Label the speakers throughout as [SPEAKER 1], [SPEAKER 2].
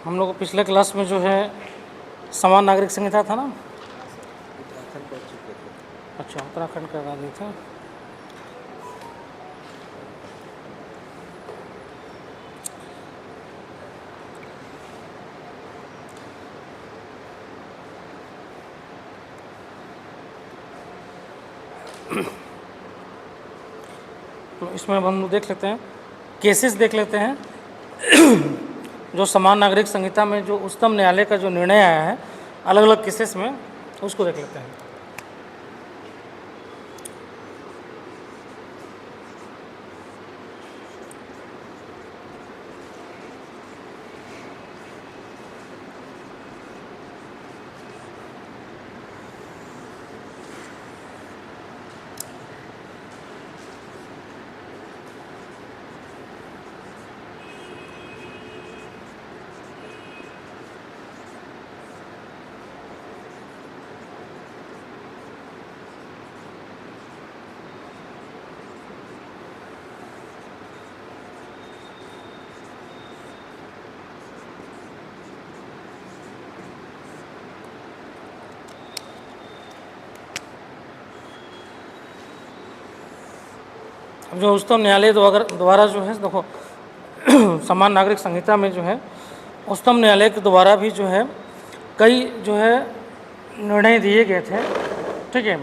[SPEAKER 1] हम लोग पिछले क्लास में जो है समान नागरिक संहिता था ना।
[SPEAKER 2] उत्तराखंड पढ़ चुके थे।
[SPEAKER 1] अच्छा, उत्तराखंड का दिया था। तो इसमें हम लोग देख लेते हैं, केसेस देख लेते हैं जो समान नागरिक संहिता में जो उच्चतम न्यायालय का जो निर्णय आया है अलग अलग केसेस में, उसको देख लेते हैं। अब जो उच्चतम न्यायालय द्वारा जो है देखो समान नागरिक संहिता में जो है उच्चतम न्यायालय के द्वारा भी जो है कई जो है निर्णय दिए गए थे। ठीक है,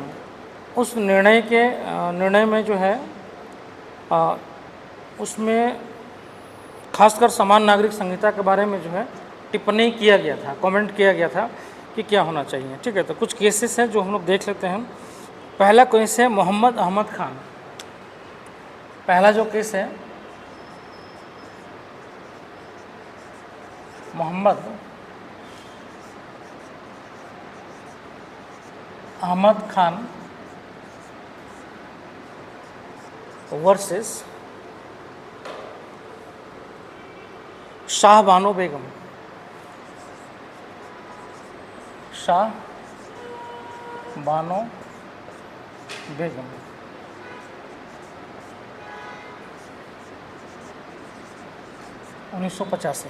[SPEAKER 1] उस निर्णय में जो है उसमें खासकर समान नागरिक संहिता के बारे में जो है टिप्पणी किया गया था, कमेंट किया गया था कि क्या होना चाहिए। ठीक है, तो कुछ केसेस हैं जो हम लोग देख लेते हैं। पहला केस है मोहम्मद अहमद खान। पहला जो केस है मोहम्मद अहमद खान वर्सेस शाह बानो बेगम। शाह बानो बेगम 1985।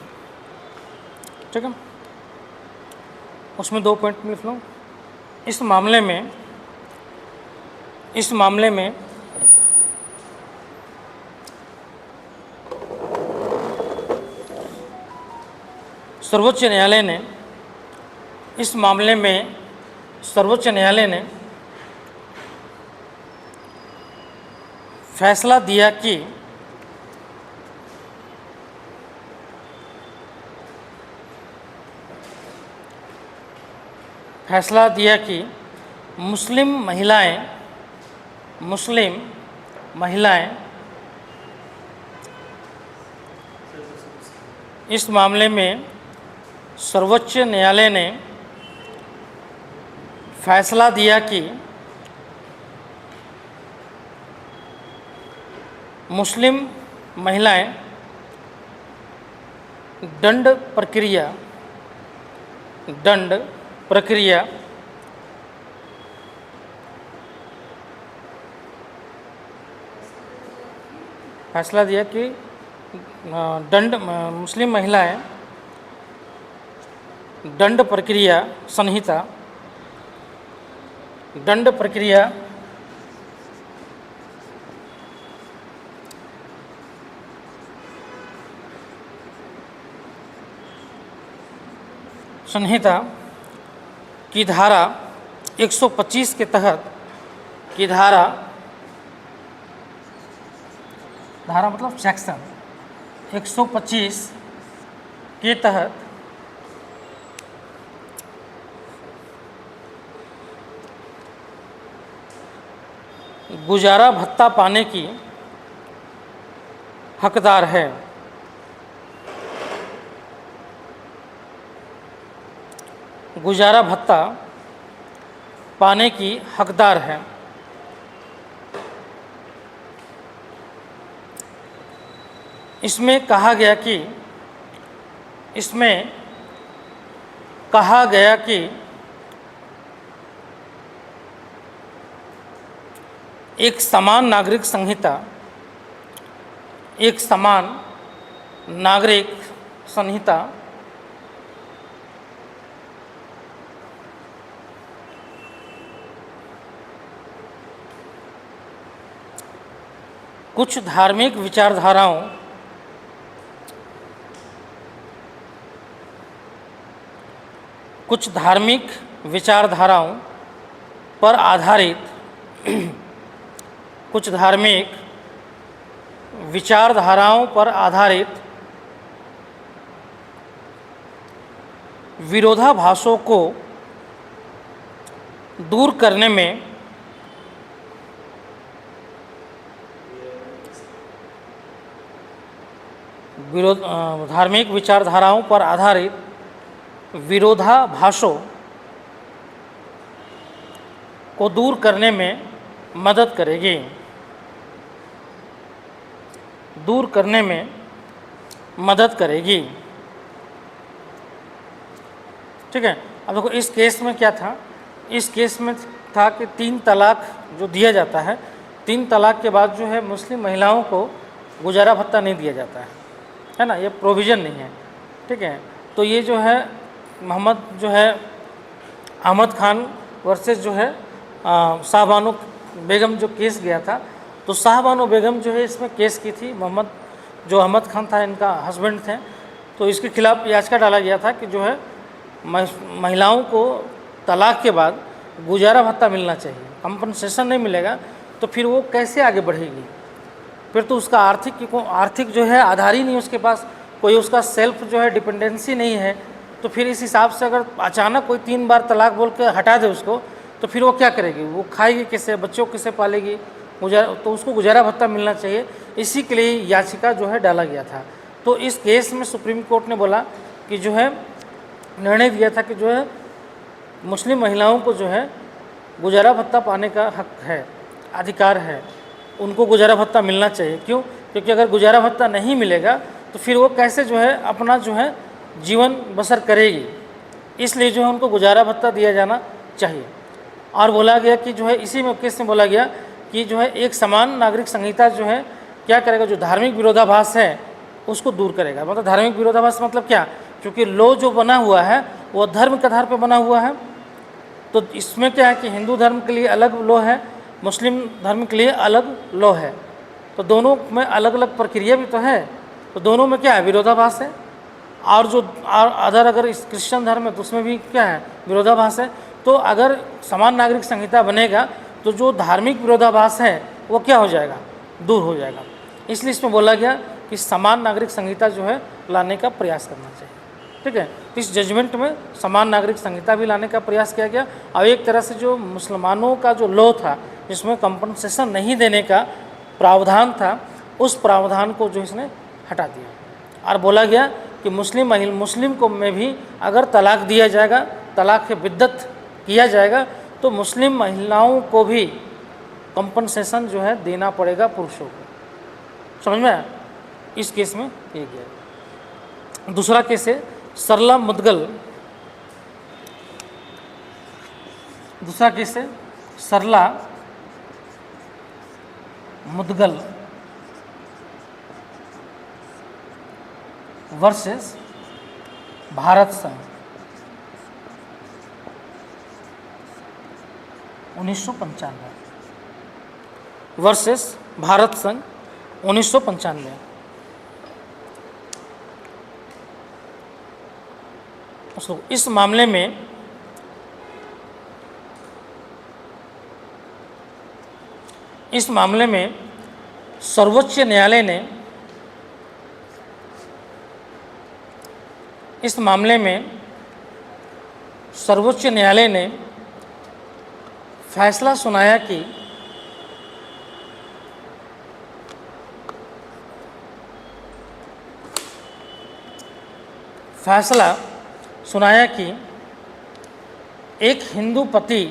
[SPEAKER 1] ठीक है, उसमें 2 पॉइंट लिख लो। इस मामले में सर्वोच्च न्यायालय ने फैसला दिया कि मुस्लिम महिलाएं इस मामले में सर्वोच्च न्यायालय ने फैसला दिया कि मुस्लिम महिलाएं दंड प्रक्रिया फैसला दिया कि मुस्लिम महिलाएं दंड प्रक्रिया संहिता की धारा 125 के तहत की धारा मतलब सेक्शन 125 के तहत गुजारा भत्ता पाने की हकदार है। गुजारा भत्ता पाने की हकदार है। इसमें कहा गया कि एक समान नागरिक संहिता कुछ धार्मिक विचारधाराओं पर आधारित कुछ धार्मिक विचारधाराओं पर आधारित विरोधाभासों को दूर करने में धार्मिक विचारधाराओं पर आधारित विरोधाभासों को दूर करने में मदद करेगी। दूर करने में मदद करेगी। ठीक है। अब देखो इस केस में क्या था, इस केस में था कि 3 तलाक जो दिया जाता है, 3 तलाक के बाद जो है मुस्लिम महिलाओं को गुजारा भत्ता नहीं दिया जाता है ना, ये प्रोविज़न नहीं है। ठीक है। तो ये जो है मोहम्मद जो है अहमद खान वर्सेस जो है शाहबानो बेगम जो केस गया था, तो शाहबानो बेगम जो है इसमें केस की थी। मोहम्मद जो अहमद खान था इनका हस्बैंड थे, तो इसके खिलाफ याचिका डाला गया था कि जो है महिलाओं को तलाक के बाद गुजारा भत्ता मिलना चाहिए। कंपनसेशन नहीं मिलेगा तो फिर वो कैसे आगे बढ़ेगी, फिर तो उसका आर्थिक जो है आधार ही नहीं, उसके पास कोई उसका सेल्फ जो है डिपेंडेंसी नहीं है। तो फिर इस हिसाब से अगर अचानक कोई 3 बार तलाक बोल के हटा दे उसको, तो फिर वो क्या करेगी, वो खाएगी कैसे, बच्चों को कैसे पालेगी, तो उसको गुजारा भत्ता मिलना चाहिए। इसी के लिए याचिका जो है डाला गया था। तो इस केस में सुप्रीम कोर्ट ने बोला कि जो है निर्णय दिया था कि जो है मुस्लिम महिलाओं को जो है गुजारा भत्ता पाने का हक है, अधिकार है, उनको गुजारा भत्ता मिलना चाहिए। क्यों? क्योंकि अगर गुजारा भत्ता नहीं मिलेगा तो फिर वो कैसे जो है अपना जो है जीवन बसर करेगी। इसलिए जो है उनको गुजारा भत्ता दिया जाना चाहिए। और बोला गया कि जो है इसी में केस में बोला गया कि जो है एक समान नागरिक संहिता जो है क्या करेगा, जो धार्मिक विरोधाभास है उसको दूर करेगा। मतलब धार्मिक विरोधाभास मतलब क्या, क्योंकि लॉ जो बना हुआ है वो धर्म के आधार पर बना हुआ है। तो इसमें क्या है कि हिंदू धर्म के लिए अलग लॉ है, मुस्लिम धर्म के लिए अलग लॉ है। तो दोनों में अलग अलग प्रक्रिया भी तो है, तो दोनों में क्या है, विरोधाभास है। और जो अगर इस क्रिश्चियन धर्म है तो उसमें भी क्या है, विरोधाभास है। तो अगर समान नागरिक संहिता बनेगा तो जो धार्मिक विरोधाभास है वो क्या हो जाएगा, दूर हो जाएगा। इसलिए इसमें बोला गया कि समान नागरिक संहिता जो है लाने का प्रयास करना चाहिए। ठीक है। तो इस जजमेंट में समान नागरिक संहिता भी लाने का प्रयास किया गया। और एक तरह से जो मुसलमानों का जो लॉ था जिसमें कंपनसेशन नहीं देने का प्रावधान था, उस प्रावधान को जो इसने हटा दिया। और बोला गया कि मुस्लिम को में भी अगर तलाक दिया जाएगा, तलाक के बिद्दत किया जाएगा, तो मुस्लिम महिलाओं को भी कंपनसेशन जो है देना पड़ेगा पुरुषों को। समझ में आया? इस केस में ये गया। दूसरा केस है सरला मुदगल। दूसरा केस है सरला मुदगल वर्सेस भारत संघ 1995 वर्सेस भारत संघ 1995। इस मामले में सर्वोच्च न्यायालय ने फैसला सुनाया कि एक हिंदू पति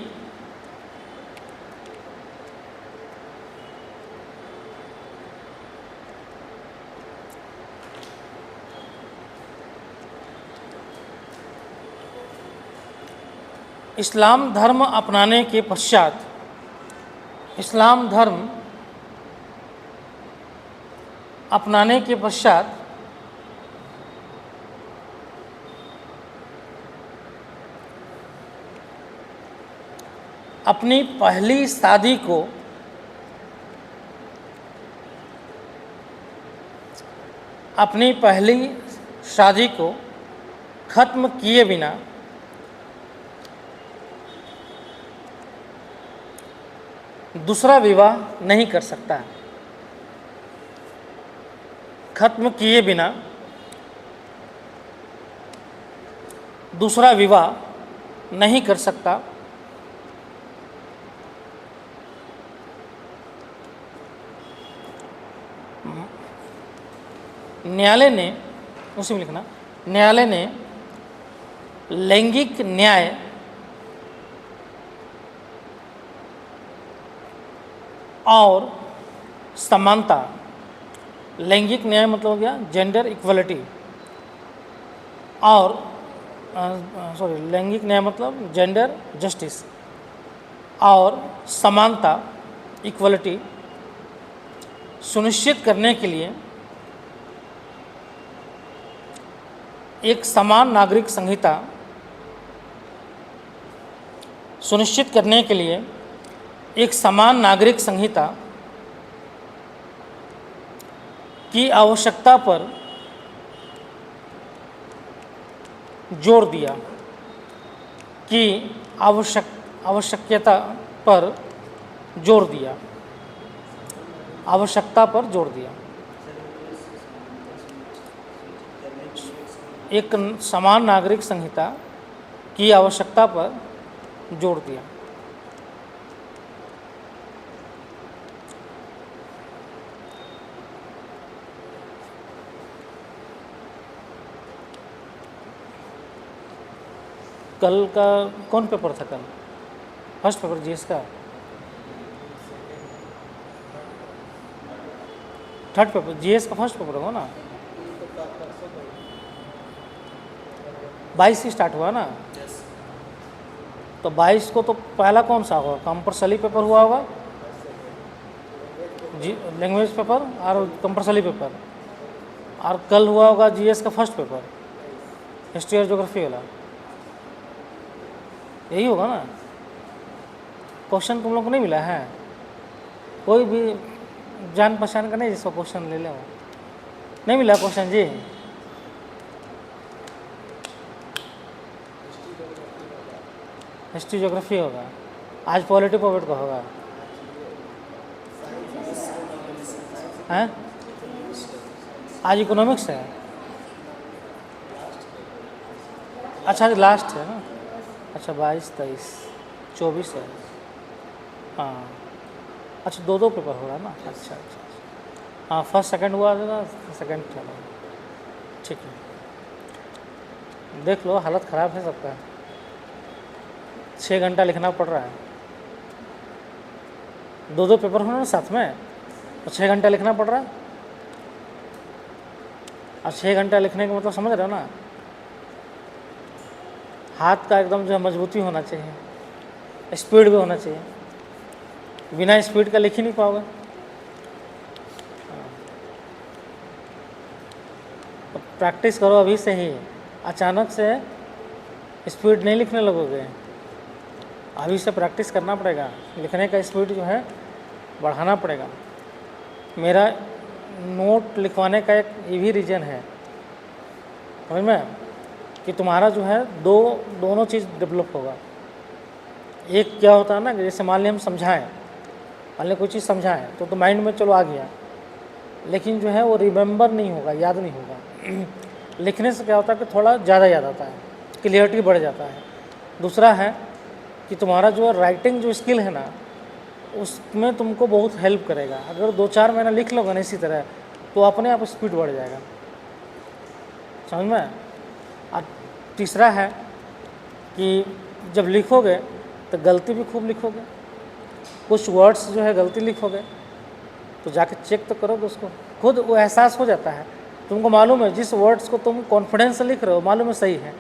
[SPEAKER 1] इस्लाम धर्म अपनाने के पश्चात अपनी पहली शादी को अपनी पहली शादी को खत्म किए बिना दूसरा विवाह नहीं कर सकता है। खत्म किए बिना दूसरा विवाह नहीं कर सकता। न्यायालय ने, उसी में लिखना, न्यायालय ने लैंगिक न्याय और समानता, लैंगिक न्याय मतलब हो गया जेंडर इक्वलिटी, और लैंगिक न्याय मतलब जेंडर जस्टिस, और समानता इक्वलिटी सुनिश्चित करने के लिए एक समान नागरिक संहिता सुनिश्चित करने के लिए एक समान नागरिक संहिता की आवश्यकता पर जोर दिया, कि आवश्यकता पर जोर दिया, आवश्यकता पर जोर दिया। एक समान नागरिक संहिता की आवश्यकता पर जोर दिया। कल का कौन पेपर था? कल फर्स्ट पेपर जीएस का, थर्ड पेपर जीएस का फर्स्ट पेपर होगा ना, 22 से स्टार्ट हुआ ना, तो 22 को तो पहला कौन सा होगा? कंपल्सरी पेपर हुआ होगा, जी लैंग्वेज पेपर और कंपल्सरी पेपर, और कल हुआ होगा जीएस का फर्स्ट पेपर, हिस्ट्री और ज्योग्राफी वाला, यही होगा ना। क्वेश्चन तुम लोग को नहीं मिला है? कोई भी जान पहचान का नहीं जिसको क्वेश्चन ले ले? नहीं मिला क्वेश्चन जी? हिस्ट्री ज्योग्राफी होगा, आज पॉलिटी पॉकेट का होगा, हैं? आज इकोनॉमिक्स है। अच्छा आज लास्ट है ना? अच्छा 22, 23, 24 है। हाँ अच्छा, दो पेपर हो रहा है ना? अच्छा अच्छा, हाँ फर्स्ट सेकंड हुआ था ना, सेकंड चलो ठीक है। देख लो हालत ख़राब है सबका, 6 घंटा लिखना पड़ रहा है, दो पेपर होना ना साथ में, तो 6 घंटा लिखना पड़ रहा है। और 6 घंटा लिखने का मतलब समझ रहे हो ना, हाथ का एकदम जो है मजबूती होना चाहिए, स्पीड भी होना चाहिए, बिना स्पीड का लिख ही नहीं पाओगे। तो प्रैक्टिस करो अभी से ही, अचानक से स्पीड नहीं लिखने लगोगे, अभी से प्रैक्टिस करना पड़ेगा, लिखने का स्पीड जो है बढ़ाना पड़ेगा। मेरा नोट लिखवाने का एक ये भी रीज़न है, समझ में, कि तुम्हारा जो है दोनों चीज़ डेवलप होगा। एक क्या होता है ना, कि जैसे मान लिया हम समझाएं, मान लिया कोई चीज़ समझाएं तो माइंड में चलो आ गया, लेकिन जो है वो रिमेंबर नहीं होगा, याद नहीं होगा। लिखने से क्या होता है कि थोड़ा ज़्यादा याद आता है, क्लियरिटी बढ़ जाता है। दूसरा है कि तुम्हारा जो राइटिंग जो स्किल है ना, उसमें तुमको बहुत हेल्प करेगा। अगर 2-4 महीना लिख लोगे ना इसी तरह, तो अपने आप स्पीड बढ़ जाएगा, समझ में। और तीसरा है कि जब लिखोगे तो गलती भी खूब लिखोगे, कुछ वर्ड्स जो है गलती लिखोगे तो जाके चेक तो करोगे उसको, खुद वो एहसास हो जाता है, तुमको मालूम है जिस वर्ड्स को तुम कॉन्फिडेंस से लिख रहे हो मालूम है सही है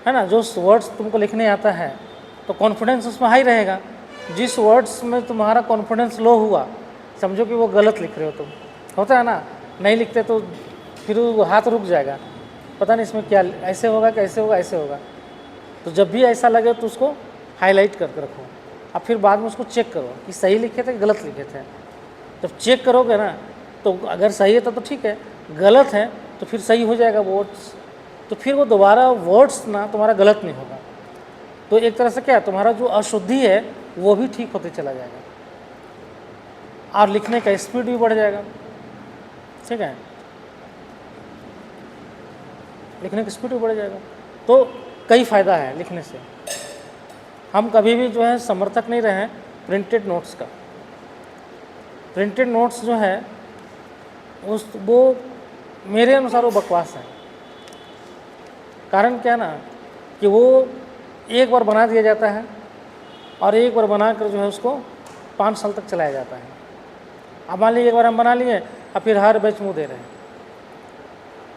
[SPEAKER 1] ना। जो वर्ड्स तुमको लिखने आता है तो कॉन्फिडेंस उसमें हाई रहेगा, जिस वर्ड्स में तुम्हारा कॉन्फिडेंस लो हुआ समझो कि वो गलत लिख रहे हो तुम, होता है ना, नहीं लिखते तो फिर वो हाथ रुक जाएगा, पता नहीं इसमें क्या, ऐसे होगा कि ऐसे होगा, ऐसे होगा। तो जब भी ऐसा लगे तो उसको हाईलाइट करके रखो, अब फिर बाद में उसको चेक करो कि सही लिखे थे कि गलत लिखे थे। जब चेक करोगे ना तो अगर सही है तो ठीक है, गलत है तो फिर सही हो जाएगा वर्ड्स, तो फिर वो दोबारा वर्ड्स ना तुम्हारा गलत नहीं होगा। तो एक तरह से क्या है, तुम्हारा जो अशुद्धि है वो भी ठीक होते चला जाएगा और लिखने का स्पीड भी बढ़ जाएगा। ठीक है, लिखने की स्पीड भी बढ़ जाएगा। तो कई फ़ायदा है लिखने से। हम कभी भी जो है समर्थक नहीं रहे प्रिंटेड नोट्स का। प्रिंटेड नोट्स जो है वो मेरे अनुसार वो बकवास है। कारण क्या ना कि वो एक बार बना दिया जाता है और एक बार बनाकर जो है उसको 5 साल तक चलाया जाता है। अब मान लीजिए एक बार हम बना लिए और फिर हर बैच मुँह दे रहे हैं,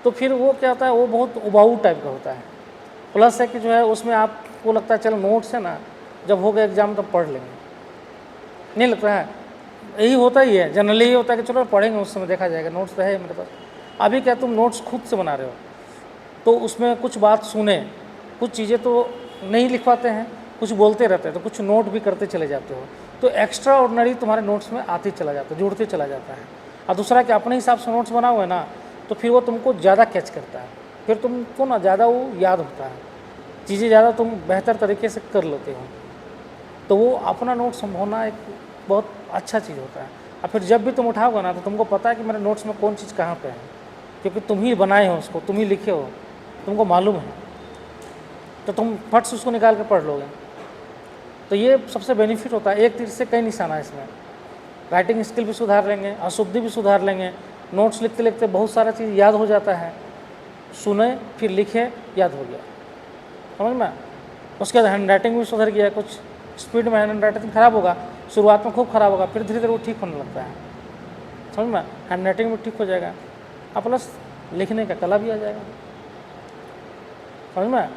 [SPEAKER 1] तो फिर वो क्या होता है, वो बहुत उबाऊ टाइप का होता है। प्लस है कि जो है उसमें आपको लगता है चलो नोट्स है ना, जब हो गया एग्ज़ाम तब पढ़ लेंगे, नहीं लगता है। यही होता ही है, जनरली यही होता है कि चलो पढ़ेंगे उस समय देखा जाएगा, नोट्स तो है मेरे पास। अभी क्या तुम नोट्स खुद से बना रहे हो तो उसमें कुछ बात सुने, कुछ चीज़ें तो नहीं लिख पाते हैं, कुछ बोलते रहते हैं, तो कुछ नोट भी करते चले जाते हो, तो एक्स्ट्रा ऑर्डिनरी तुम्हारे नोट्स में आते चला जाता है, जुड़ते चला जाता है। और दूसरा कि अपने हिसाब से नोट्स बनाओ है ना, तो फिर वो तुमको ज़्यादा कैच करता है, फिर तुमको ना ज़्यादा वो याद होता है, चीज़ें ज़्यादा तुम बेहतर तरीके से कर लेते हो। तो वो अपना नोट्स होना एक बहुत अच्छा चीज़ होता है। और फिर जब भी तुम उठाओगे ना तो तुमको पता है कि मेरे नोट्स में कौन चीज़ कहाँ पे है, क्योंकि तुम ही बनाए हो उसको, तुम ही लिखे हो, तुमको मालूम है, तो तुम फट से उसको निकाल के पढ़ लोगे। तो ये सबसे बेनिफिट होता है। एक तीर से कई निशाना है इसमें। राइटिंग स्किल भी सुधार लेंगे, अशुद्धि भी सुधार लेंगे, नोट्स लिखते लिखते बहुत सारा चीज़ याद हो जाता है, सुने फिर लिखे याद हो गया, समझ में। उसके बाद हैंड राइटिंग भी सुधर गया, कुछ स्पीड में हैंड राइटिंग खराब होगा, शुरुआत में खूब खराब होगा, फिर धीरे धीरे वो ठीक होने लगता है, समझ में। हैंड राइटिंग भी ठीक हो जाएगा और प्लस लिखने का कला भी आ जाएगा, समझ में।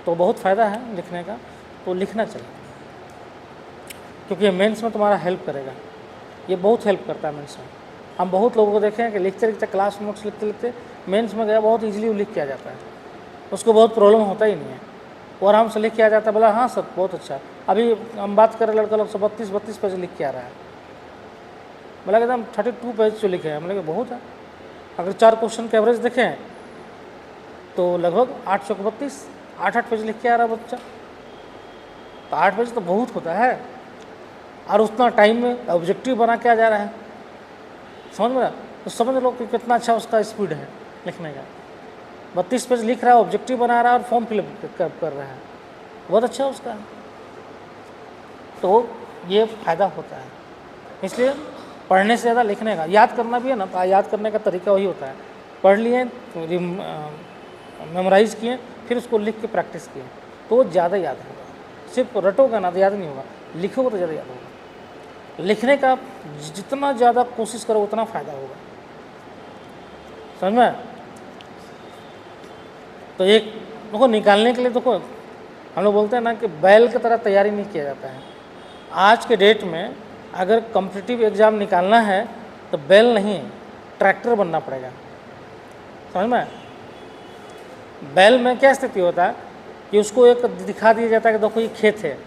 [SPEAKER 1] तो बहुत फ़ायदा है लिखने का, तो लिखना चाहिए, क्योंकि ये मेंस में तुम्हारा हेल्प करेगा, ये बहुत हेल्प करता है मेंस में। हम बहुत लोगों को देखे हैं कि लिखते लिखते क्लास नोट्स लिखते लिखते मेंस में गया बहुत ईजिली वो लिख के आ जाता है, उसको बहुत प्रॉब्लम होता ही नहीं है, वो आराम से लिख के आ जाता है। बोला हाँ सर बहुत अच्छा। अभी हम बात करें लड़का लोग 32 पेज लिख के आ रहा है, बोला एकदम 32 पेज जो लिखे हैं, हम लगे बहुत है। अगर 4 क्वेश्चन के एवरेज देखें तो लगभग 8 चौक 32, 8 पेज लिख के आ रहा है बच्चा, तो 8 पेज तो बहुत होता है, और उतना टाइम में ऑब्जेक्टिव बना के आ जा रहा है, समझ में। तो समझ लो कि कितना अच्छा उसका स्पीड है लिखने का। 32 पेज लिख रहा है, ऑब्जेक्टिव बना रहा है और फॉर्म फिलअप कर रहा है, बहुत अच्छा उसका। तो ये फ़ायदा होता है, इसलिए पढ़ने से ज़्यादा लिखने का। याद करना भी है ना, तो याद करने का तरीका वही होता है, पढ़ लिए, मेमोराइज़ किए, फिर उसको लिख के प्रैक्टिस किए, तो वो ज़्यादा याद होगा। सिर्फ रटोगे ना तो याद नहीं होगा, लिखोगे तो ज़्यादा याद होगा। लिखने का जितना ज़्यादा कोशिश करो उतना फ़ायदा होगा, समझ में। तो एक देखो निकालने के लिए, देखो हम लोग बोलते हैं ना कि बैल की तरह तैयारी नहीं किया जाता है। आज के डेट में अगर कॉम्पिटिटिव एग्ज़ाम निकालना है तो बैल नहीं, ट्रैक्टर बनना पड़ेगा, समझ में। बैल में क्या स्थिति होता है कि उसको एक दिखा दिया जाता है कि देखो ये खेत है,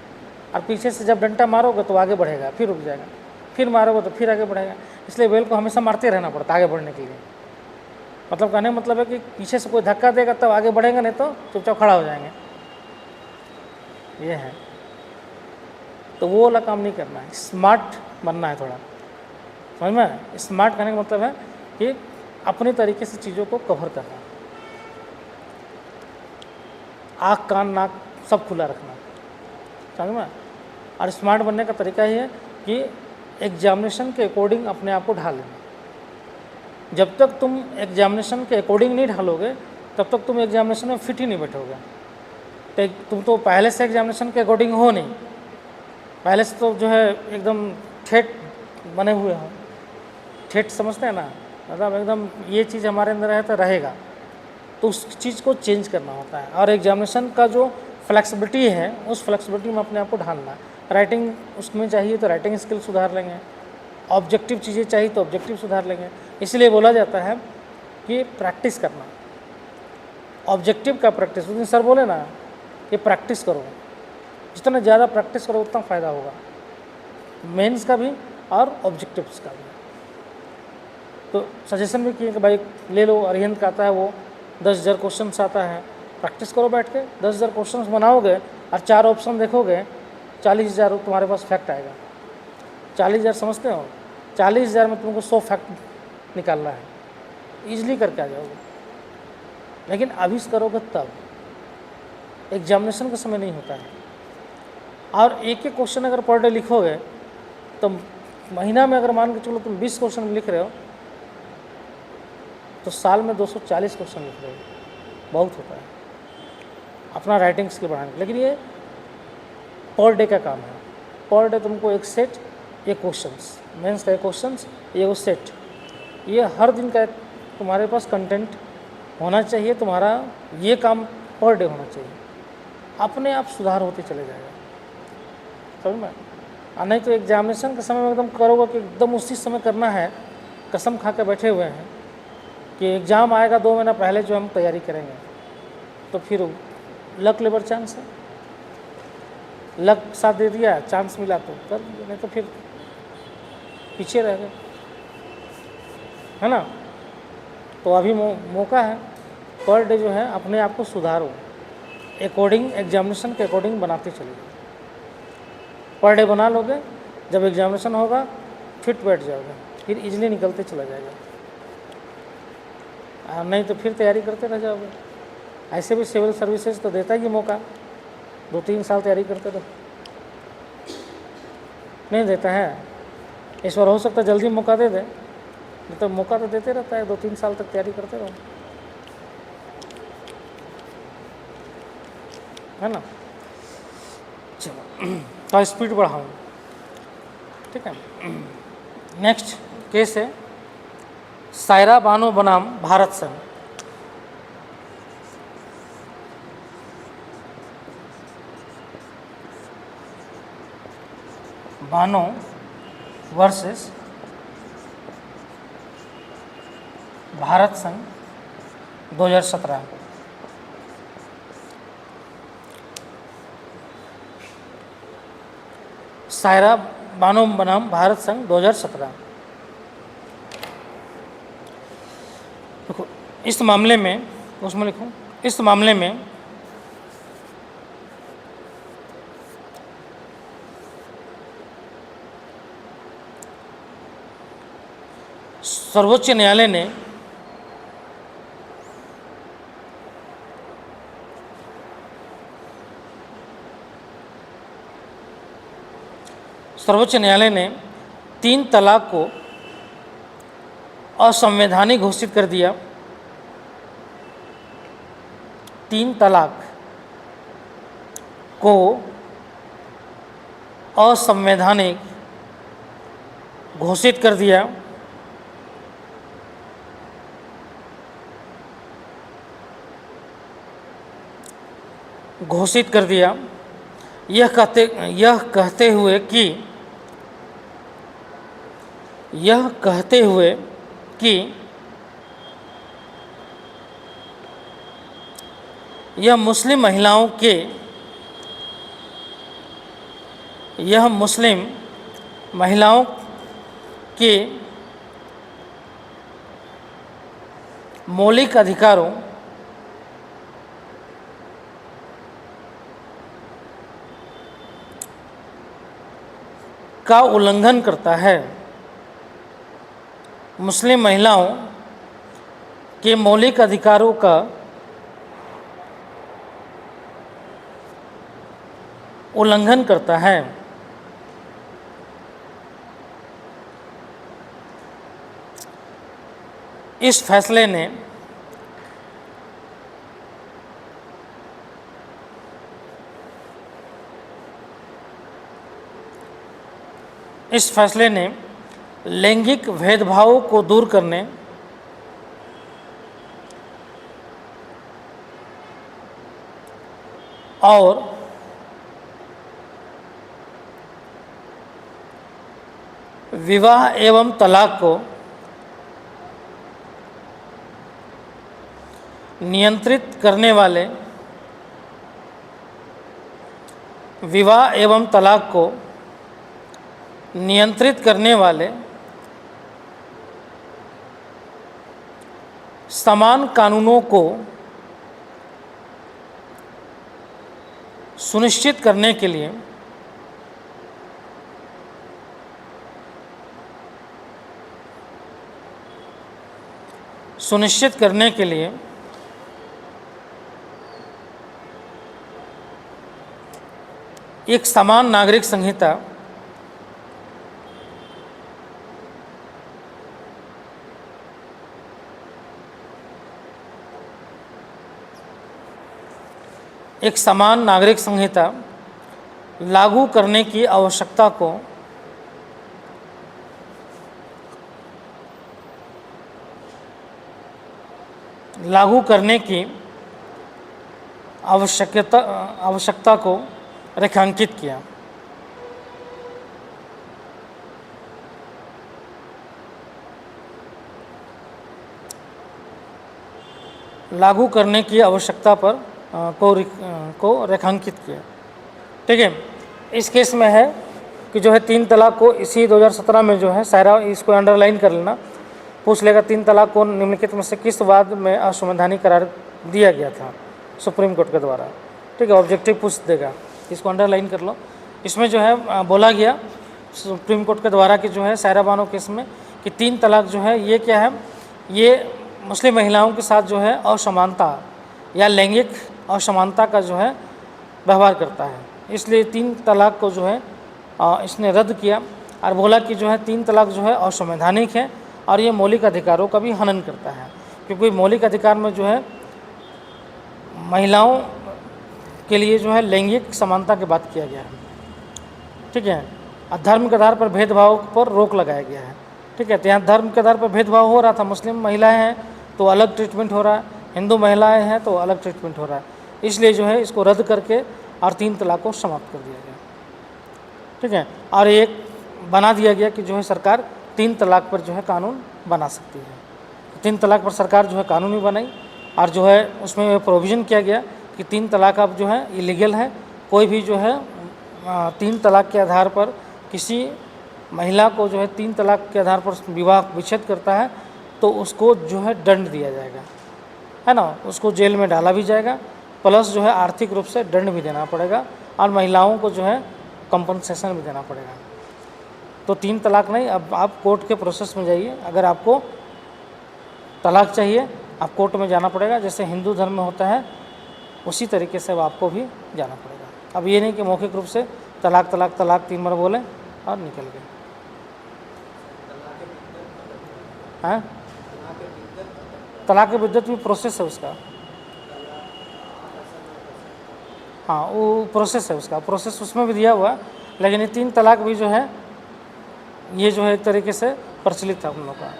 [SPEAKER 1] और पीछे से जब डंडा मारोगे तो आगे बढ़ेगा, फिर रुक जाएगा, फिर मारोगे तो फिर आगे बढ़ेगा। इसलिए बैल को हमेशा मारते रहना पड़ता है आगे बढ़ने के लिए। मतलब कहने का मतलब है कि पीछे से कोई धक्का देगा तब आगे बढ़ेगा, नहीं तो चुपचाप खड़ा हो जाएंगे, ये है। तो वो वाला काम नहीं करना है, स्मार्ट बनना है थोड़ा, समझ में। स्मार्ट करने का मतलब है कि अपने तरीके से चीज़ों को कवर करना, आँख कान नाक सब खुला रखना, समझ में। और स्मार्ट बनने का तरीका ही है कि एग्जामिनेशन के अकॉर्डिंग अपने आप को ढाल लेना। जब तक तुम एग्जामिनेशन के अकॉर्डिंग नहीं ढालोगे तब तक तुम एग्जामिनेशन में फिट ही नहीं बैठोगे। तो तुम तो पहले से एग्जामिनेशन के अकॉर्डिंग हो नहीं, पहले से तो जो है एकदम ठेठ बने हुए हो। ठेठ समझते हैं ना, मतलब एकदम ये चीज़ हमारे अंदर है तो रहेगा, तो उस चीज़ को चेंज करना होता है। और एग्जामिनेशन का जो फ्लेक्सिबिलिटी है उस फ्लेक्सिबिलिटी में अपने आप को ढालना। राइटिंग उसमें चाहिए तो राइटिंग स्किल सुधार लेंगे, ऑब्जेक्टिव चीज़ें चाहिए तो ऑब्जेक्टिव सुधार लेंगे। इसलिए बोला जाता है कि प्रैक्टिस करना, ऑब्जेक्टिव का प्रैक्टिस। उस दिन सर बोले ना कि प्रैक्टिस करो, जितना ज़्यादा प्रैक्टिस करो उतना फ़ायदा होगा, मेंस का भी और ऑब्जेक्टिव्स का भी। तो सजेशन भी किए कि भाई ले लो, अरिहंत का आता है वो 10,000 क्वेश्चन आता है, प्रैक्टिस करो बैठ के, 10,000 क्वेश्चन बनाओगे और 4 ऑप्शन देखोगे, 40,000 तुम्हारे पास फैक्ट आएगा। 40,000 समझते हो, 40,000 में तुमको 100 फैक्ट निकालना है, ईजिली करके आ जाओगे। लेकिन अभी से करोगे तब, एग्जामिनेशन का समय नहीं होता है। और एक एक क्वेश्चन अगर पर डे लिखोगे तो महीना में अगर मान के चलो तुम 20 क्वेश्चन लिख रहे हो तो साल में 240 क्वेश्चन लिख रहे हो, बहुत होता है अपना राइटिंग स्किल बढ़ाने के। लेकिन ये पर डे का काम है, पर डे तुमको एक सेट, ये क्वेश्चंस, मेंस का क्वेश्चंस, ये वो सेट, ये हर दिन का तुम्हारे पास कंटेंट होना चाहिए। तुम्हारा ये काम पर डे होना चाहिए, अपने आप सुधार होते चले जाएगा, समझ में। और नहीं तो एग्जामिनेशन के समय में एकदम करोगे कि एकदम उसी समय करना है, कसम खा के बैठे हुए हैं कि एग्ज़ाम आएगा 2 महीना पहले जो हम तैयारी करेंगे, तो फिर लक लेबर चांस है, लक साथ दे दिया, चांस मिला तो कर दिया, नहीं तो फिर पीछे रह गए, है ना। तो अभी मौका है, पर डे जो है अपने आप को सुधारो, अकॉर्डिंग एग्जामिनेशन के अकॉर्डिंग बनाते चलिए। पर डे बना लोगे, जब एग्जामिनेशन होगा फिट बैठ जाओगे, फिर इजीली निकलते चला जाएगा। नहीं तो फिर तैयारी करते रह जाओगे। ऐसे भी सिविल सर्विसेज तो देता ही मौका, 2-3 साल तैयारी करते रहो, नहीं देता है। इस बार हो सकता है जल्दी मौका दे दे, नहीं तो मौका तो देते रहता है, 2-3 साल तक तैयारी करते रहो, है ना। चलो तो स्पीड बढ़ाऊँ, ठीक है। नेक्स्ट केस है सायरा बानो बनाम भारत संघ। बानो वर्सेस भारत संघ 2017। सायरा बानो बनाम भारत संघ 2017। देखो इस मामले में, उसमें लिखूं, इस मामले में सर्वोच्च न्यायालय ने तीन तलाक को असंवैधानिक घोषित कर दिया। 3 तलाक को असंवैधानिक घोषित कर दिया। यह कहते हुए कि यह मुस्लिम महिलाओं के मौलिक अधिकारों का उल्लंघन करता है। मुस्लिम महिलाओं के मौलिक अधिकारों का उल्लंघन करता है। इस फैसले ने लैंगिक भेदभाव को दूर करने और विवाह एवं तलाक को नियंत्रित करने वाले समान कानूनों को सुनिश्चित करने के लिए एक समान नागरिक संहिता लागू करने की आवश्यकता को रेखांकित किया। लागू करने की आवश्यकता पर को रेखांकित किया। ठीक है, इस केस में है कि जो है 3 तलाक को इसी 2017 में जो है सायरा, इसको अंडरलाइन कर लेना, पूछ लेगा 3 तलाक को निम्नलिखित में से किस वाद में असंवैधानिक करार दिया गया था सुप्रीम कोर्ट के द्वारा। ठीक है, ऑब्जेक्टिव पूछ देगा, इसको अंडरलाइन कर लो। इसमें जो है बोला गया सुप्रीम कोर्ट के द्वारा कि जो है सायरा बानो केस में कि 3 तलाक जो है ये क्या है, ये मुस्लिम महिलाओं के साथ जो है असमानता या लैंगिक असमानता का जो है व्यवहार करता है, इसलिए 3 तलाक को जो है इसने रद्द किया और बोला कि जो है 3 तलाक जो है असंवैधानिक है और ये मौलिक अधिकारों का भी हनन करता है, क्योंकि मौलिक अधिकार में जो है महिलाओं के लिए जो है लैंगिक समानता की बात किया गया है। ठीक है, धर्म के आधार पर भेदभाव पर रोक लगाया गया है। ठीक है, तो यहाँ धर्म के आधार पर भेदभाव हो रहा था, मुस्लिम महिलाएं हैं तो अलग ट्रीटमेंट हो रहा है, हिंदू महिलाएं हैं तो अलग ट्रीटमेंट हो रहा है, इसलिए जो है इसको रद्द करके और 3 तलाक को समाप्त कर दिया गया। ठीक है, और एक बना दिया गया कि जो है सरकार 3 तलाक पर जो है कानून बना सकती है। 3 तलाक पर सरकार जो है कानून ही बनाई और जो है उसमें प्रोविज़न किया गया कि 3 तलाक अब जो है इलीगल है। कोई भी जो है 3 तलाक के आधार पर किसी महिला को जो है 3 तलाक के आधार पर विवाह विच्छेद करता है तो उसको जो है दंड दिया जाएगा, है ना, उसको जेल में डाला भी जाएगा, प्लस जो है आर्थिक रूप से दंड भी देना पड़ेगा और महिलाओं को जो है कंपनसेशन भी देना पड़ेगा। तो 3 तलाक नहीं, अब आप कोर्ट के प्रोसेस में जाइए, अगर आपको तलाक चाहिए आप कोर्ट में जाना पड़ेगा, जैसे हिंदू धर्म में होता है उसी तरीके से अब आपको भी जाना पड़ेगा। अब ये नहीं कि मौखिक रूप से तलाक तलाक तलाक 3 बार बोले और निकल गए। हाँ, तलाक की बिद्दत भी प्रोसेस है उसका। हाँ, वो प्रोसेस है उसका, प्रोसेस उसमें भी दिया हुआ है, लेकिन ये 3 तलाक भी जो है ये जो है एक तरीके से प्रचलित था हम लोग का।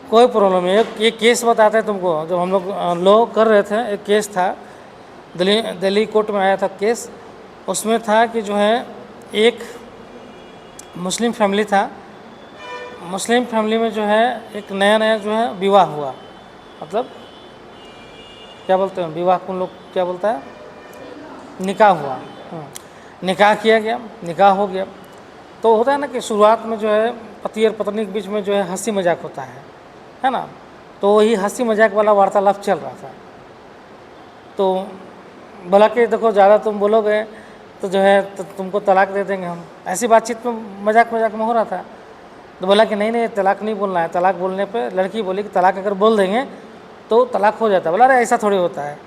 [SPEAKER 1] कोई प्रॉब्लम नहीं। ये केस बताते हैं तुमको, जब हम लोग लॉ कर रहे थे, एक केस था दिल्ली कोर्ट में आया था केस, उसमें था कि जो है एक मुस्लिम फैमिली था, मुस्लिम फैमिली में जो है एक नया नया जो है विवाह हुआ, मतलब क्या बोलते हैं विवाह को लोग क्या बोलता है, निकाह हुआ। निकाह किया गया, निकाह हो गया, तो होता है ना कि शुरुआत में जो है पति और पत्नी के बीच में जो है हंसी मजाक होता है ना, तो वही हंसी मजाक वाला वार्तालाप चल रहा था। तो बोला कि देखो ज़्यादा तुम बोलोगे तो जो है तो तुमको तलाक दे देंगे हम, ऐसी बातचीत में मजाक मजाक में हो रहा था। तो बोला कि नहीं नहीं तलाक नहीं बोलना है, तलाक बोलने पे लड़की बोली कि तलाक अगर बोल देंगे तो तलाक हो जाता है। बोला अरे ऐसा थोड़ी होता है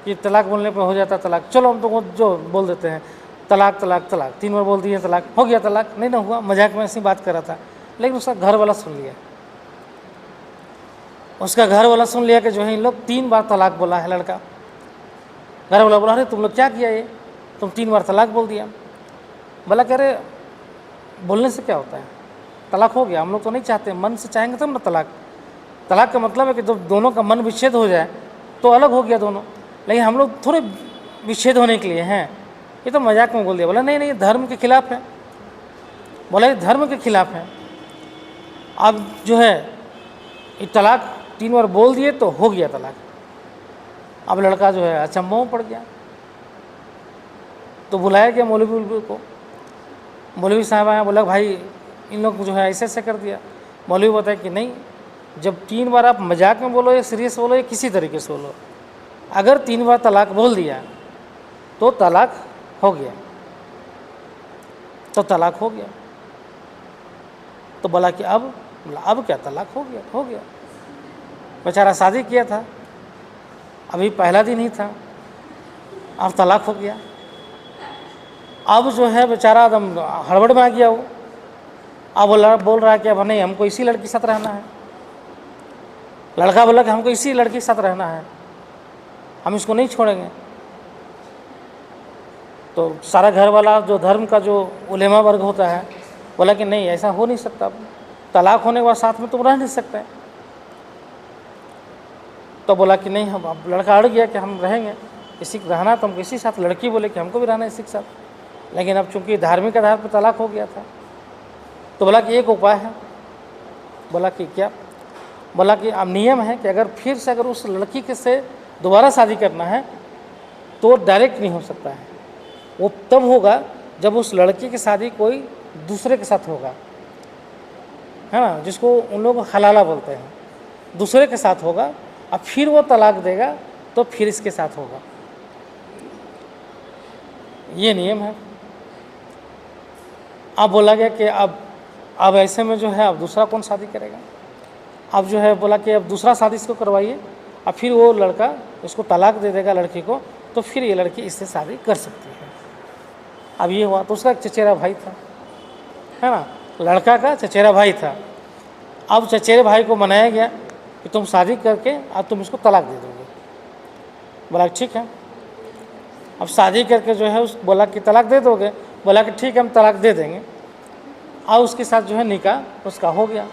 [SPEAKER 1] कि तलाक बोलने पे हो जाता तलाक, चलो हम तुमको जो बोल देते हैं तलाक तलाक तलाक, 3 बार बोल दिए तलाक, हो गया तलाक। नहीं ना हुआ, मजाक में ऐसी बात कर रहा था, लेकिन उसका घर वाला सुन लिया, उसका घर वाला सुन लिया कि जो है इन लोग 3 बार तलाक बोला है लड़का। घर वाला बोला अरे तुम लोग क्या किया, ये तुम 3 बार तलाक बोल दिया। बोला कि अरे बोलने से क्या होता है, तलाक हो गया, हम लोग तो नहीं चाहते, मन से चाहेंगे तब ना तलाक। तलाक का मतलब है कि जब दोनों का मन विच्छेद हो जाए तो अलग हो गया दोनों, लेकिन हम लोग थोड़े विच्छेद होने के लिए हैं, ये तो मजाक में बोल दिया। बोला नहीं नहीं धर्म के खिलाफ है। बोला ये धर्म के खिलाफ है। अब जो है ये तलाक 3 बार बोल दिए तो हो गया तलाक। अब लड़का जो है अचंभों में पड़ गया, तो बुलाया गया मौलवी को। मौलवी साहब आया, बोला भाई इन लोग जो है ऐसे ऐसे कर दिया। मौलवी बताया कि नहीं, जब 3 बार आप मजाक में बोलो या सीरियस बोलो या किसी तरीके से बोलो, अगर 3 बार तलाक बोल दिया तो तलाक हो गया, तो तलाक हो गया। तो बोला कि अब क्या, तलाक हो गया, हो गया। बेचारा शादी किया था, अभी पहला दिन ही था, अब तलाक हो गया। अब जो है बेचारा एकदम हड़बड़ में आ गया वो। अब वो बोल रहा है कि अब नहीं, हमको इसी लड़की के साथ रहना है। लड़का बोला कि हमको इसी लड़की के साथ रहना है, हम इसको नहीं छोड़ेंगे। तो सारा घर वाला जो धर्म का जो उलेमा वर्ग होता है बोला कि नहीं, ऐसा हो नहीं सकता, तलाक होने के बाद साथ में तुम रह नहीं सकते। तो बोला कि नहीं, हम, अब लड़का अड़ गया कि हम रहेंगे, इसी रहना तो हमको इसी साथ। लड़की बोले कि हमको भी रहना इसी के साथ, लेकिन अब चूंकि धार्मिक आधार पर तलाक हो गया था। तो बोला कि एक उपाय है। बोला कि क्या? बोला कि अब नियम है कि अगर फिर से अगर उस लड़की के से दोबारा शादी करना है तो डायरेक्ट नहीं हो सकता है, वो तब होगा जब उस लड़की की शादी कोई दूसरे के साथ होगा, है ना, जिसको उन लोग हलाला बोलते हैं, दूसरे के साथ होगा। अब फिर वो तलाक देगा तो फिर इसके साथ होगा, ये नियम है। अब बोला गया कि अब ऐसे में जो है अब दूसरा कौन शादी करेगा। अब जो है बोला कि अब दूसरा शादी इसको करवाइए, अब फिर वो लड़का उसको तलाक दे देगा लड़की को, तो फिर ये लड़की इससे शादी कर सकती है। अब ये हुआ तो उसका एक चचेरा भाई था, है ना, लड़का का चचेरा भाई था। अब चचेरे भाई को मनाया गया कि तुम शादी करके अब तुम इसको तलाक दे दोगे। बोला ठीक है। अब शादी करके जो है उस बोला कि तलाक दे दोगे। बोला कि ठीक है, हम तलाक दे देंगे। और उसके साथ जो है निकाह उसका हो गया।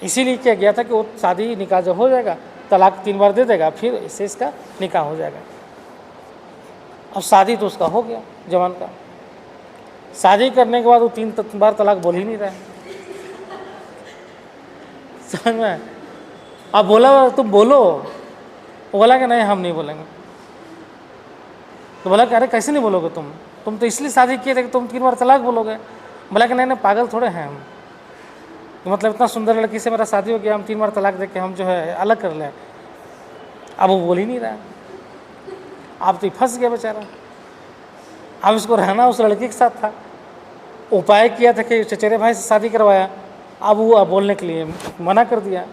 [SPEAKER 1] इसीलिए क्या गया था कि वो शादी निकाह जब हो जाएगा, तलाक 3 बार दे देगा, फिर इससे इसका निकाह हो जाएगा। अब शादी तो उसका हो गया जवान का। शादी करने के बाद वो 3 बार तलाक बोल ही नहीं रहा है, समझ में? अब बोला तुम बोलो, वो बोला कि नहीं हम नहीं बोलेंगे। तो बोला कि अरे कैसे नहीं बोलोगे तुम तो इसलिए शादी किए थे कि तुम 3 बार तलाक बोलोगे। बोला कि नहीं पागल थोड़े हैं हम, तो मतलब इतना सुंदर लड़की से मेरा शादी हो गया, हम 3 बार तलाक दे के हम जो है अलग कर लें। अब वो बोल ही नहीं रहा, अब तो फंस गया बेचारा। अब इसको रहना उस लड़की के साथ था। उपाय किया था कि चचेरे भाई से शादी करवाया, अब वो बोलने के लिए मना कर दिया।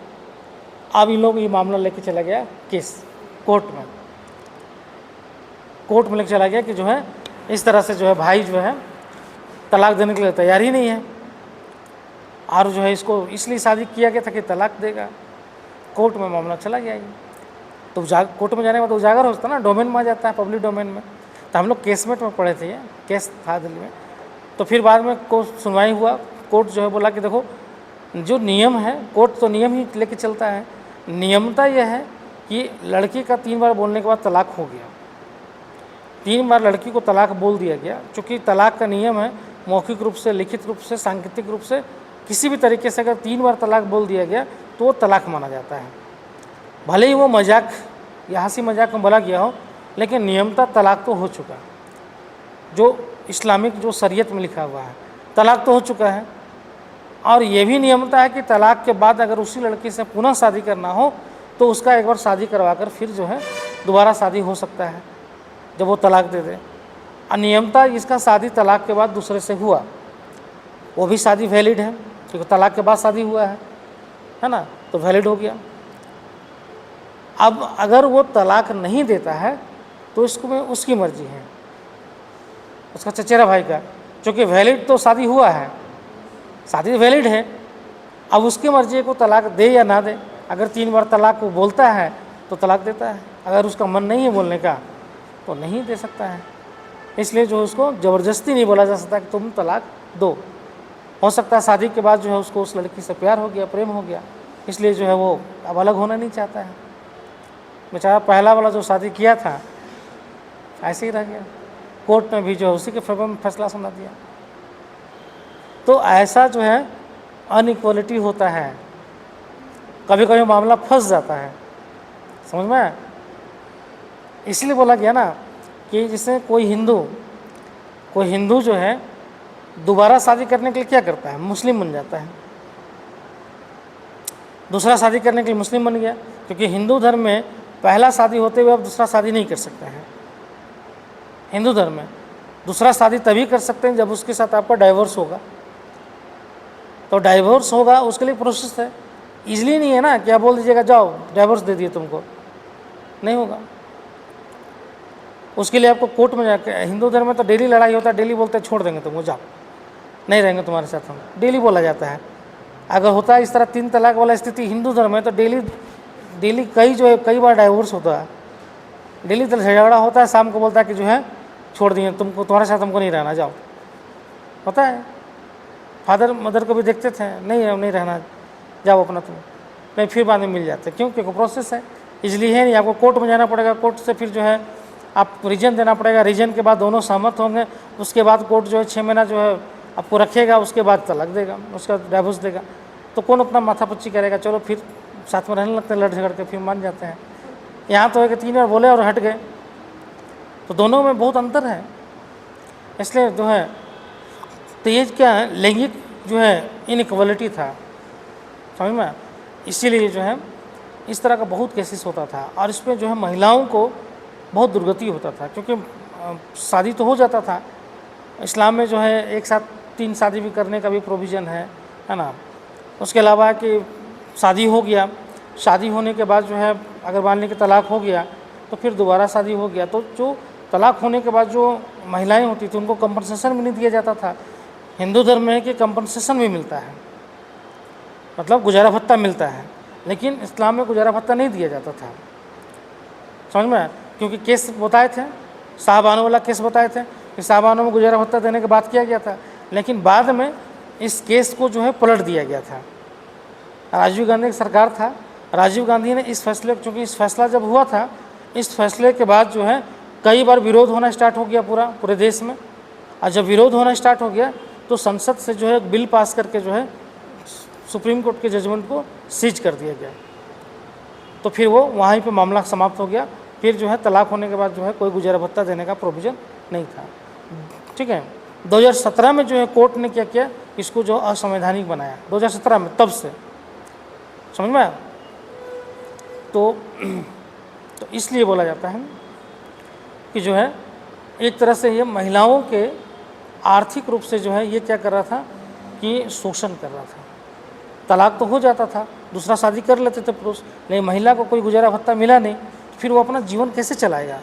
[SPEAKER 1] अब इन लोग ये मामला लेके चला गया केस कोर्ट में लेके चला गया कि जो है इस तरह से जो है भाई जो है तलाक देने के लिए तैयार ही नहीं है, और जो है इसको इसलिए शादी किया गया था कि तलाक देगा। कोर्ट में मामला चला गया ये। तो कोर्ट में जाने के बाद उजागर होता ना, डोमेन में आ जाता है, पब्लिक डोमेन में। तो हम लोग केसमेट में पढ़े थे, ये केस था दिल्ली में। तो फिर बाद में सुनवाई हुआ, कोर्ट जो है बोला कि देखो जो नियम है, कोर्ट तो नियम ही लेके चलता है। नियमता यह है कि लड़की का 3 बार बोलने के बाद तलाक हो गया, 3 बार लड़की को तलाक बोल दिया गया। चूँकि तलाक का नियम है मौखिक रूप से, लिखित रूप से, सांकेतिक रूप से, किसी भी तरीके से अगर 3 बार तलाक बोल दिया गया तो वो तलाक माना जाता है। भले ही वो मजाक या हंसी मजाक में बोला गया हो, लेकिन नियमता तलाक तो हो चुका है। जो इस्लामिक जो शरीयत में लिखा हुआ है तलाक तो हो चुका है। और ये भी नियमता है कि तलाक के बाद अगर उसी लड़की से पुनः शादी करना हो तो उसका एक बार शादी करवा कर फिर जो है दोबारा शादी हो सकता है जब वो तलाक दे दे। अनियमता इसका शादी तलाक के बाद दूसरे से हुआ, वो भी शादी वैलिड है क्योंकि तलाक के बाद शादी हुआ है ना, तो वैलिड हो गया। अब अगर वो तलाक नहीं देता है तो इसको में उसकी मर्जी है, उसका चचेरा भाई का, क्योंकि वैलिड तो शादी हुआ है, शादी वैलिड है। अब उसकी मर्जी है को तलाक दे या ना दे। अगर 3 बार तलाक वो बोलता है तो तलाक देता है, अगर उसका मन नहीं है बोलने का तो नहीं दे सकता है। इसलिए जो उसको ज़बरदस्ती नहीं बोला जा सकता कि तुम तलाक दो। हो सकता है शादी के बाद जो है उसको उस लड़की से प्यार हो गया, प्रेम हो गया, इसलिए जो है वो अब अलग होना नहीं चाहता है। बेचारा पहला वाला जो शादी किया था ऐसे ही रह गया, कोर्ट में भी जो है उसी के फेवर में फैसला सुना दिया। तो ऐसा जो है अनइक्वलिटी होता है, कभी कभी मामला फंस जाता है, समझ में। इसलिए बोला गया ना कि जैसे कोई हिंदू जो है दोबारा शादी करने के लिए क्या करता है? मुस्लिम बन जाता है। दूसरा शादी करने के लिए मुस्लिम बन गया, क्योंकि हिंदू धर्म में पहला शादी होते हुए आप दूसरा शादी नहीं कर सकते हैं। हिंदू धर्म में दूसरा शादी तभी कर सकते हैं जब उसके साथ आपका डाइवोर्स होगा। तो डाइवोर्स होगा, उसके लिए प्रोसेस है, इजली नहीं है ना कि आप बोल दीजिएगा जाओ डाइवोर्स दे दिए तुमको, नहीं होगा। उसके लिए आपको कोर्ट में जाकर, हिंदू धर्म में तो डेली लड़ाई होता है, डेली बोलते हैं छोड़ देंगे तुमको, जाओ नहीं रहेंगे तुम्हारे साथ हम, डेली बोला जाता है। अगर होता है इस तरह 3 तलाक वाला स्थिति हिंदू धर्म में, तो डेली कई बार डाइवोर्स होता है, डेली तो झगड़ा होता है, शाम को बोलता है कि जो है छोड़ दिए तुमको, तुम्हारे साथ हमको नहीं रहना, जाओ। होता है, फादर मदर को भी देखते थे, नहीं रहना, जाओ अपना तुम, नहीं फिर बाद में मिल जाते। क्यों? क्योंकि प्रोसेस है, इसलिए है नहीं, आपको कोर्ट में जाना पड़ेगा, कोर्ट से फिर जो है आप रीजन देना पड़ेगा, रीजन के बाद दोनों सहमत होंगे, उसके बाद कोर्ट जो है 6 महीना जो है आपको रखेगा, उसके बाद तलाक देगा, उसका डाइवोर्स देगा। तो कौन अपना माथापच्ची करेगा? चलो फिर साथ में रहने लगते हैं, लड़ झगड़ के फिर मान जाते हैं। यहाँ तो है कि 3 बार बोले और हट गए, तो दोनों में बहुत अंतर है। इसलिए जो है तो ये क्या है, लैंगिक जो है इनइक्वालिटी था, समझ में। इसीलिए जो है इस तरह का बहुत केसेस होता था, और इसमें जो है महिलाओं को बहुत दुर्गति होता था, क्योंकि शादी तो हो जाता था। इस्लाम में जो है एक साथ 3 शादी भी करने का भी प्रोविज़न है ना। उसके अलावा कि शादी हो गया, शादी होने के बाद जो है अगर मान लें कि तलाक हो गया, तो फिर दोबारा शादी हो गया, तो जो तलाक होने के बाद जो महिलाएं होती थी उनको कंपनसेशन भी नहीं दिया जाता था। हिंदू धर्म में है कि कंपनसेशन भी मिलता है, मतलब गुजारा भत्ता मिलता है, लेकिन इस्लाम में गुजारा भत्ता नहीं दिया जाता था, समझ में। क्योंकि केस बताए थे, साहबानों वाला केस बताए थे कि साहबानों में गुजारा भत्ता देने के बाद किया गया था, लेकिन बाद में इस केस को जो है पलट दिया गया था। राजीव गांधी की सरकार था, राजीव गांधी ने इस फैसले, चूँकि इस फैसला जब हुआ था, इस फैसले के बाद जो है कई बार विरोध होना स्टार्ट हो गया पूरे देश में। और जब विरोध होना स्टार्ट हो गया तो संसद से जो है एक बिल पास करके जो है सुप्रीम कोर्ट के जजमेंट को सीज कर दिया गया। तो फिर वो वहीं पे मामला समाप्त हो गया। फिर जो है तलाक होने के बाद जो है कोई गुजारा भत्ता देने का प्रोविज़न नहीं था, ठीक है। 2017 में जो है कोर्ट ने क्या किया, इसको जो असंवैधानिक बनाया 2017 में, तब से, समझ में आया। तो इसलिए बोला जाता है कि जो है एक तरह से ये महिलाओं के आर्थिक रूप से जो है ये क्या कर रहा था कि शोषण कर रहा था। तलाक तो हो जाता था, दूसरा शादी कर लेते थे पुरुष, लेकिन महिला को कोई गुजारा भत्ता मिला नहीं, फिर वो अपना जीवन कैसे चलाएगा।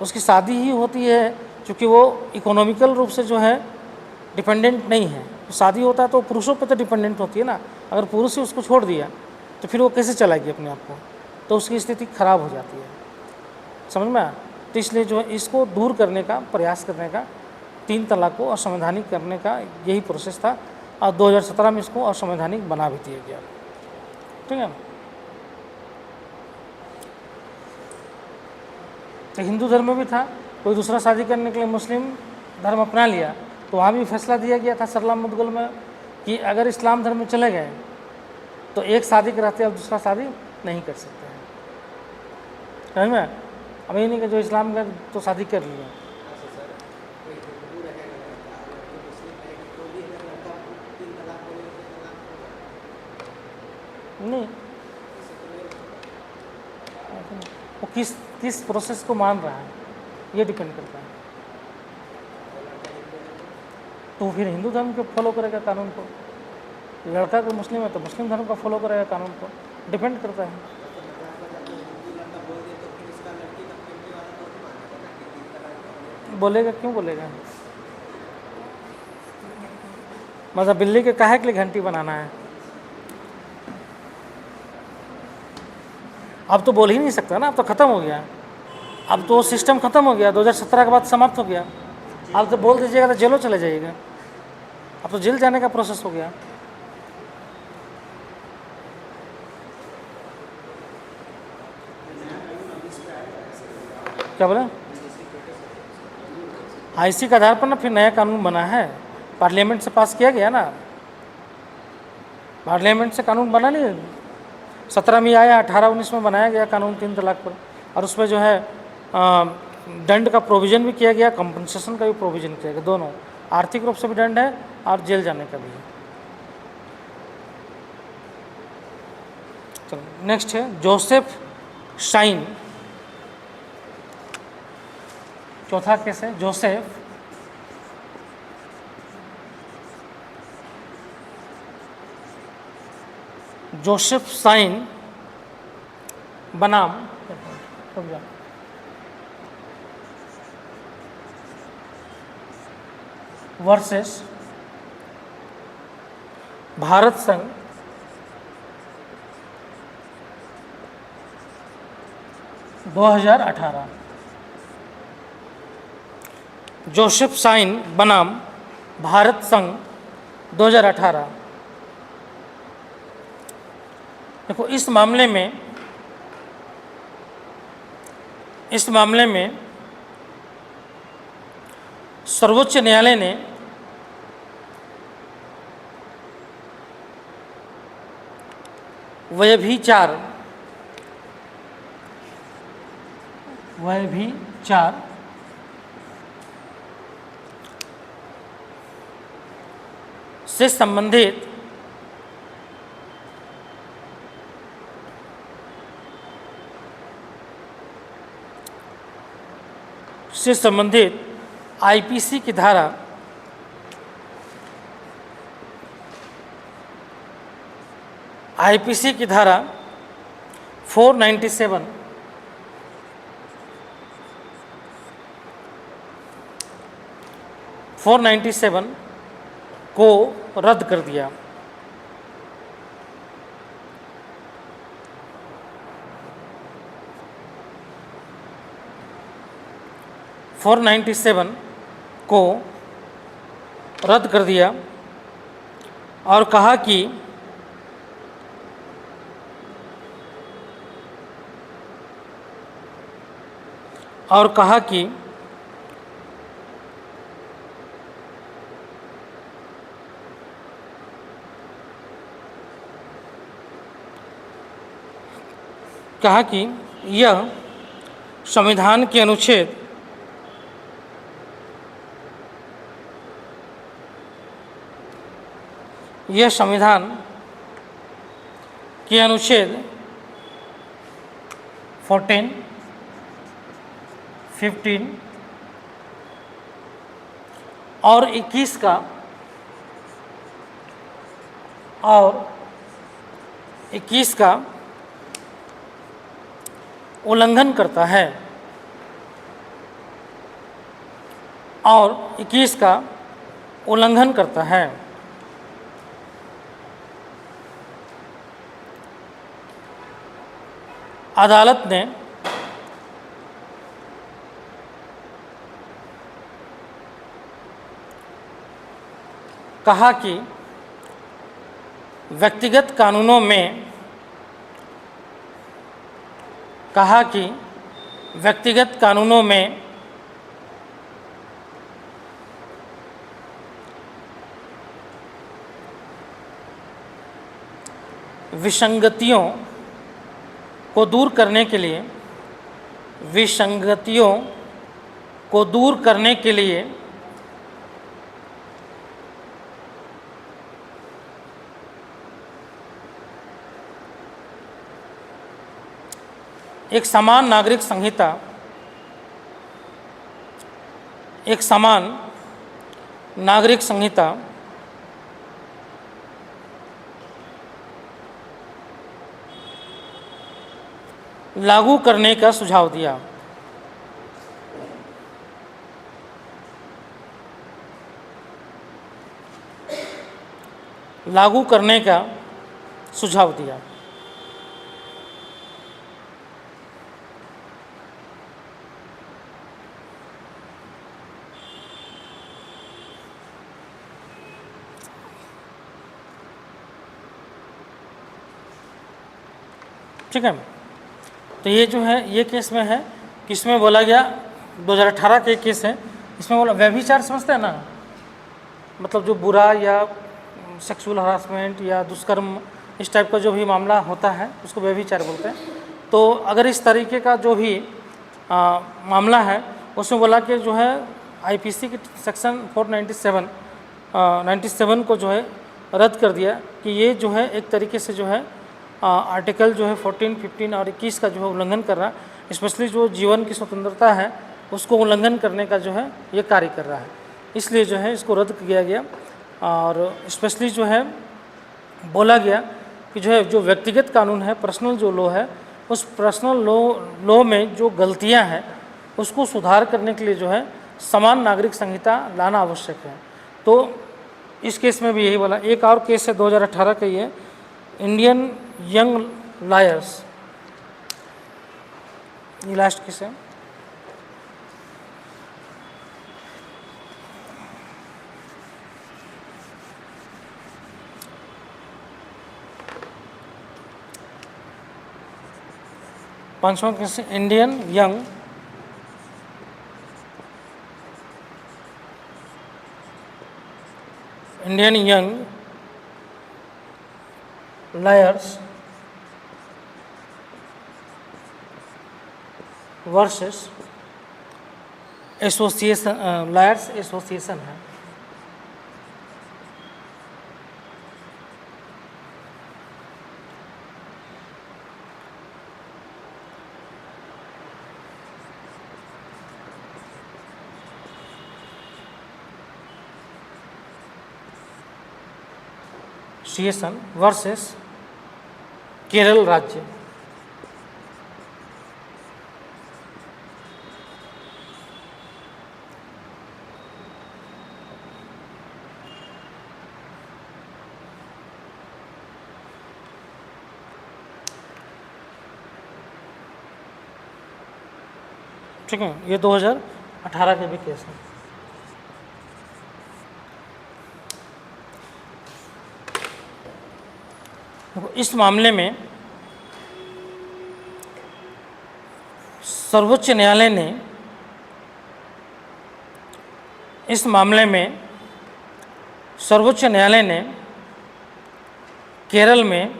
[SPEAKER 1] उसकी शादी ही होती है, क्योंकि वो इकोनॉमिकल रूप से जो है डिपेंडेंट नहीं है। तो शादी होता है तो पुरुषों पे तो डिपेंडेंट होती है ना, अगर पुरुष ही उसको छोड़ दिया तो फिर वो कैसे चलाएगी अपने आप को, तो उसकी स्थिति खराब हो जाती है, समझ में आया। तो इसलिए जो है इसको दूर करने का प्रयास करने का, 3 तलाक को असंवैधानिक करने का यही प्रोसेस था, और 2017 में इसको असंवैधानिक बना भी दिया गया, ठीक है। तो हिंदू धर्म में भी था, कोई दूसरा शादी करने के लिए मुस्लिम धर्म अपना लिया, तो वहाँ भी फैसला दिया गया था सरला मुद्गल में कि अगर इस्लाम धर्म में चले गए तो एक शादी के रहते अब दूसरा शादी नहीं कर सकते हैं, समझ में। अब ये नहीं कि जो इस्लाम का तो शादी कर लिया, नहीं, वो किस प्रोसेस को मान रहा है ये डिपेंड करता है। तो फिर हिंदू धर्म को फॉलो करेगा कानून को, लड़का को मुस्लिम है तो मुस्लिम धर्म का फॉलो करेगा कानून को, डिपेंड करता है। बोलेगा, क्यों बोलेगा। मतलब बिल्ली के काहे के लिए घंटी बनाना है, अब तो बोल ही नहीं सकता ना, अब तो ख़त्म हो गया, अब तो सिस्टम ख़त्म हो गया, 2017 के बाद समाप्त हो गया। अब तो बोल दीजिएगा तो जेलों चले जाइएगा, अब तो जेल जाने का प्रोसेस हो गया। क्या बोले। हाँ, इसी के आधार पर ना फिर नया कानून बना है, पार्लियामेंट से पास किया गया ना, पार्लियामेंट से कानून बना नहीं, 17 में आया, 18-19 में बनाया गया कानून 3 तलाक पर, और उसमें जो है दंड का प्रोविज़न भी किया गया, कंपनसेशन का भी प्रोविज़न किया गया, दोनों आर्थिक रूप से भी दंड है और जेल जाने का भी है। चलो नेक्स्ट है जोसेफ शाइन। चौथा केस है जोसेफ शाइन बनाम वर्सेस भारत संघ – 2018। जोसेफ शाइन बनाम भारत संघ 2018। देखो इस मामले में सर्वोच्च न्यायालय ने व्यभिचार से संबंधित आईपीसी की धारा 497 को रद्द कर दिया। को रद्द कर दिया और कहा कि यह संविधान के अनुच्छेद 14, 15 और 21 का उल्लंघन करता है अदालत ने कहा कि व्यक्तिगत कानूनों में विसंगतियों को दूर करने के लिए एक समान नागरिक संहिता लागू करने का सुझाव दिया। ठीक है, तो ये जो है ये केस में है कि इसमें बोला गया 2018 के केस है, इसमें बोला व्यभिचार समझते हैं ना, मतलब जो बुरा या सेक्सुअल हरासमेंट या दुष्कर्म इस टाइप का जो भी मामला होता है उसको व्यभिचार बोलते हैं। तो अगर इस तरीके का जो भी मामला है उसमें बोला कि जो है आईपीसी के सेक्शन 497 97 को जो है रद्द कर दिया कि ये जो है एक तरीके से जो है आर्टिकल जो है 14, 15 और 21 का जो है उल्लंघन कर रहा है, स्पेशली जो जीवन की स्वतंत्रता है उसको उल्लंघन करने का जो है ये कार्य कर रहा है। इसलिए जो है इसको रद्द किया गया और स्पेशली जो है बोला गया कि जो है जो व्यक्तिगत कानून है, पर्सनल जो लॉ है, उस पर्सनल लॉ में जो गलतियां हैं उसको सुधार करने के लिए जो है समान नागरिक संहिता लाना आवश्यक है। तो इस केस में भी यही बोला। एक और केस है 2018 का, ये इंडियन यंग लायर्स, ये लास्ट केस है। पांचवा केस है Indian young lawyers versus association, lawyers association है। एसोसिएशन वर्सेस केरल राज्य। ठीक है, ये 2018 के भी केस हैं। इस मामले में सर्वोच्च न्यायालय ने केरल में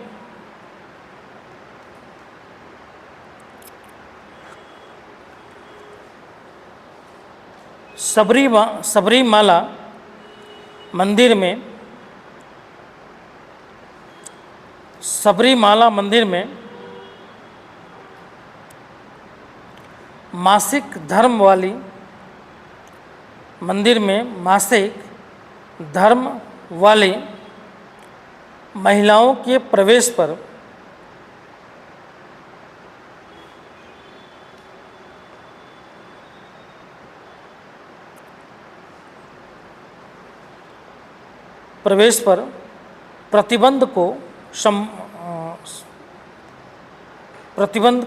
[SPEAKER 1] सबरीमाला मंदिर में मासिक धर्म वाली महिलाओं के प्रवेश पर प्रतिबंध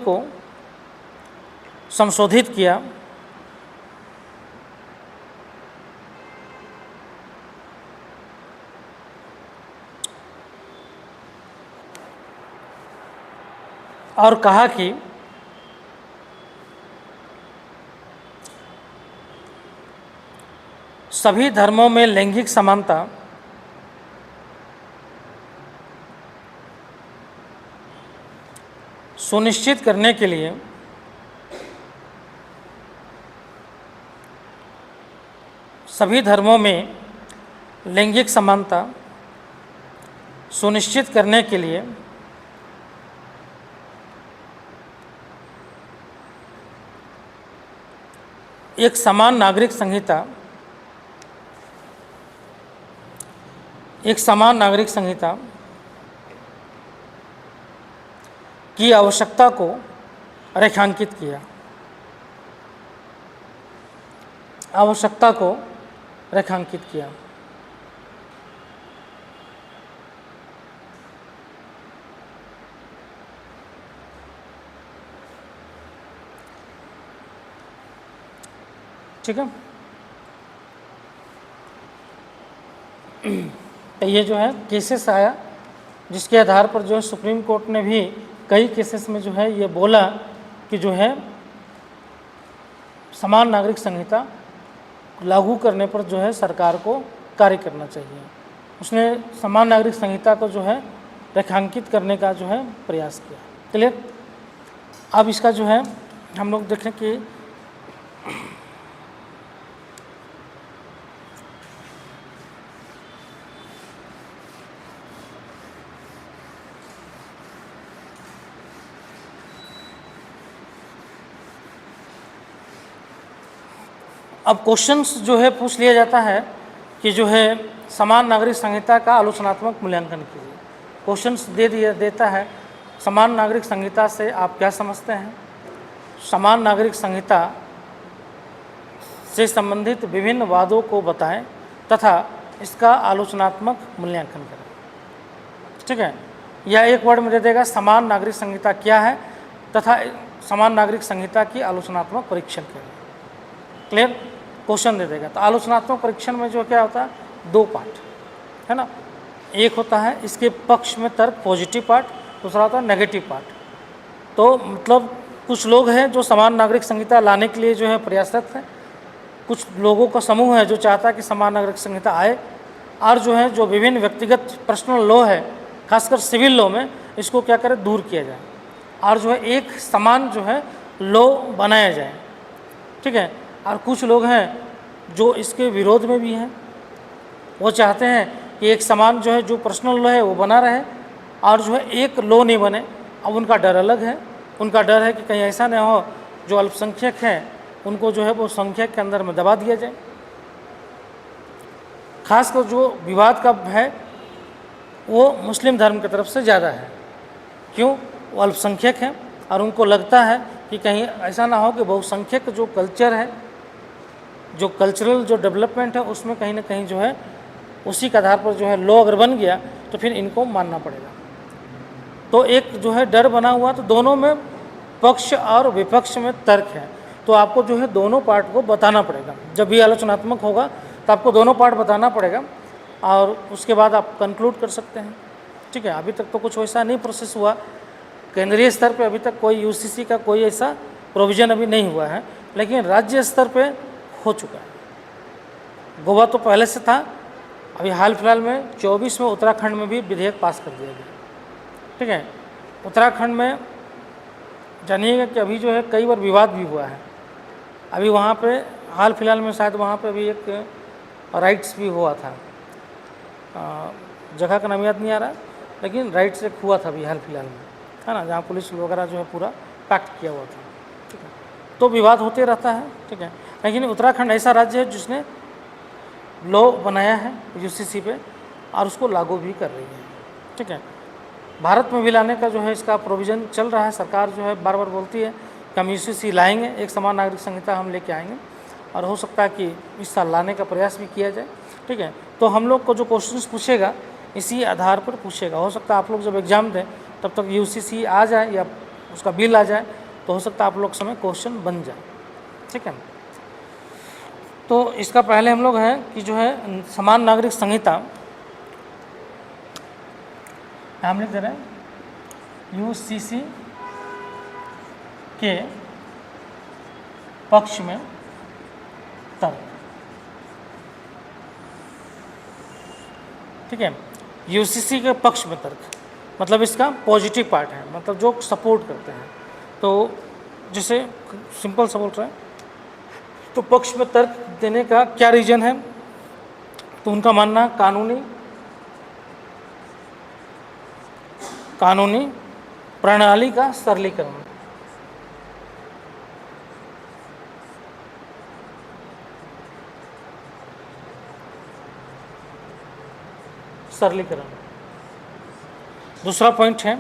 [SPEAKER 1] को संशोधित किया और कहा कि सभी धर्मों में लैंगिक समानता सुनिश्चित करने के लिए एक समान नागरिक संहिता की आवश्यकता को रेखांकित किया। ठीक है, तो ये जो है केसेस आया जिसके आधार पर जो है सुप्रीम कोर्ट ने भी कई केसेस में जो है ये बोला कि जो है समान नागरिक संहिता लागू करने पर जो है सरकार को कार्य करना चाहिए। उसने समान नागरिक संहिता को जो है रेखांकित करने का जो है प्रयास किया। क्लियर? अब इसका जो है हम लोग देखें कि अब क्वेश्चंस जो है पूछ लिया जाता है कि जो है समान नागरिक संहिता का आलोचनात्मक मूल्यांकन कीजिए। क्वेश्चंस देता है समान नागरिक संहिता से आप क्या समझते हैं, समान नागरिक संहिता से संबंधित विभिन्न वादों को बताएं तथा इसका आलोचनात्मक मूल्यांकन करें। ठीक है, या एक वर्ड में दे देगा समान नागरिक संहिता क्या है तथा समान नागरिक संहिता की आलोचनात्मक परीक्षण करें। क्लियर, क्वेश्चन दे देगा। तो आलोचनात्मक परीक्षण में जो क्या होता है, दो पार्ट है ना, एक होता है इसके पक्ष में तर्क पॉजिटिव पार्ट, दूसरा होता है नेगेटिव पार्ट। तो मतलब कुछ लोग हैं जो समान नागरिक संहिता लाने के लिए जो है प्रयासरत हैं, कुछ लोगों का समूह है जो चाहता है कि समान नागरिक संहिता आए, और जो है जो विभिन्न व्यक्तिगत पर्सनल लॉ है खासकर सिविल लॉ में इसको क्या करें, दूर किया जाए और जो है एक समान जो है लॉ बनाया जाए। ठीक है, और कुछ लोग हैं जो इसके विरोध में भी हैं, वो चाहते हैं कि एक समान जो है जो पर्सनल लॉ है वो बना रहे और जो है एक लॉ नहीं बने। अब उनका डर अलग है, उनका डर है कि कहीं ऐसा न हो जो अल्पसंख्यक हैं उनको जो है वो संख्यक के अंदर में दबा दिया जाए। खासकर जो विवाद का है वो मुस्लिम धर्म की तरफ से ज़्यादा है। क्यों, वो अल्पसंख्यक हैं और उनको लगता है कि कहीं ऐसा ना हो कि बहुसंख्यक जो कल्चर है, जो कल्चरल जो डेवलपमेंट है उसमें कहीं ना कहीं जो है उसी के आधार पर जो है लॉ अगर बन गया तो फिर इनको मानना पड़ेगा। तो एक जो है डर बना हुआ, तो दोनों में पक्ष और विपक्ष में तर्क है, तो आपको जो है दोनों पार्ट को बताना पड़ेगा। जब भी आलोचनात्मक होगा तो आपको दोनों पार्ट बताना पड़ेगा और उसके बाद आप कंक्लूड कर सकते हैं। ठीक है, अभी तक तो कुछ वैसा नहीं प्रोसेस हुआ, केंद्रीय स्तर पे अभी तक कोई यूसीसी का कोई ऐसा प्रोविज़न अभी नहीं हुआ है, लेकिन राज्य स्तर पे हो चुका है। गोवा तो पहले से था, अभी हाल फिलहाल में 24 में उत्तराखंड में भी विधेयक पास कर दिया गया। ठीक है, उत्तराखंड में जानिएगा कि अभी जो है कई बार विवाद भी हुआ है। अभी वहाँ पे हाल फिलहाल में शायद वहाँ पे अभी एक राइट्स भी हुआ था, जगह का नाम याद नहीं आ रहा, लेकिन राइट्स एक हुआ था अभी हाल फिलहाल में, है ना, जहाँ पुलिस वगैरह जो है पूरा पैक्ट किया हुआ था। ठीक है, तो विवाद होते रहता है। ठीक है, लेकिन उत्तराखंड ऐसा राज्य है जिसने लॉ बनाया है यूसीसी पे और उसको लागू भी कर रही है। ठीक है, भारत में भी लाने का जो है इसका प्रोविज़न चल रहा है। सरकार जो है बार बार बोलती है कि हम यूसीसी लाएंगे, एक समान नागरिक संहिता हम लेके आएंगे और हो सकता है कि इस साल लाने का प्रयास भी किया जाए। ठीक है, तो हम लोग को जो क्वेश्चंस पूछेगा इसी आधार पर पूछेगा। हो सकता है आप लोग जब एग्ज़ाम दें तब तक यूसीसी आ जाए या उसका बिल आ जाए, तो हो सकता है आप लोग समय क्वेश्चन बन जाए। ठीक है, तो इसका पहले हम लोग हैं कि जो है समान नागरिक संहिता हम लिख दे रहे हैं यूसीसी के पक्ष में तर्क। ठीक है, यूसीसी के पक्ष में तर्क मतलब इसका पॉजिटिव पार्ट है, मतलब जो सपोर्ट करते हैं। तो जैसे सिंपल सा बोल रहे हैं तो पक्ष में तर्क देने का क्या रीज़न है, तो उनका मानना कानूनी प्रणाली का सरलीकरण। सरलीकरण। दूसरा पॉइंट है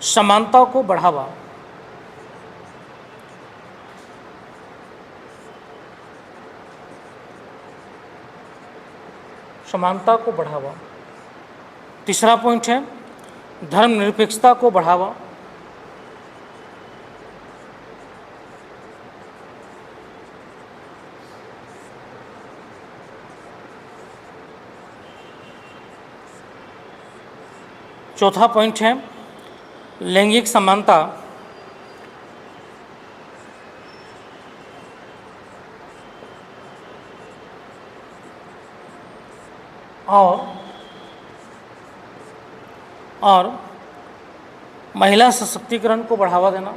[SPEAKER 1] समानता को बढ़ावा। समानता को बढ़ावा। तीसरा पॉइंट है धर्मनिरपेक्षता को बढ़ावा। चौथा पॉइंट है लैंगिक समानता और महिला सशक्तिकरण को बढ़ावा देना।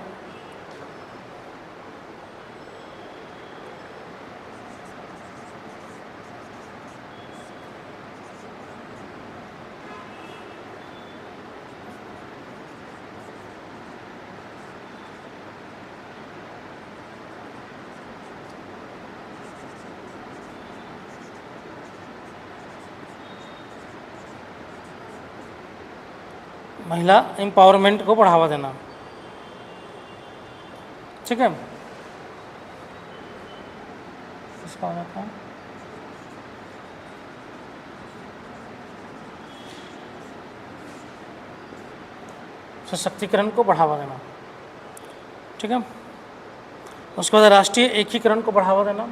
[SPEAKER 1] महिला एम्पावरमेंट को बढ़ावा देना। ठीक है, इसका हो जाता है सशक्तिकरण को बढ़ावा देना। ठीक है, उसके बाद राष्ट्रीय एकीकरण को बढ़ावा देना।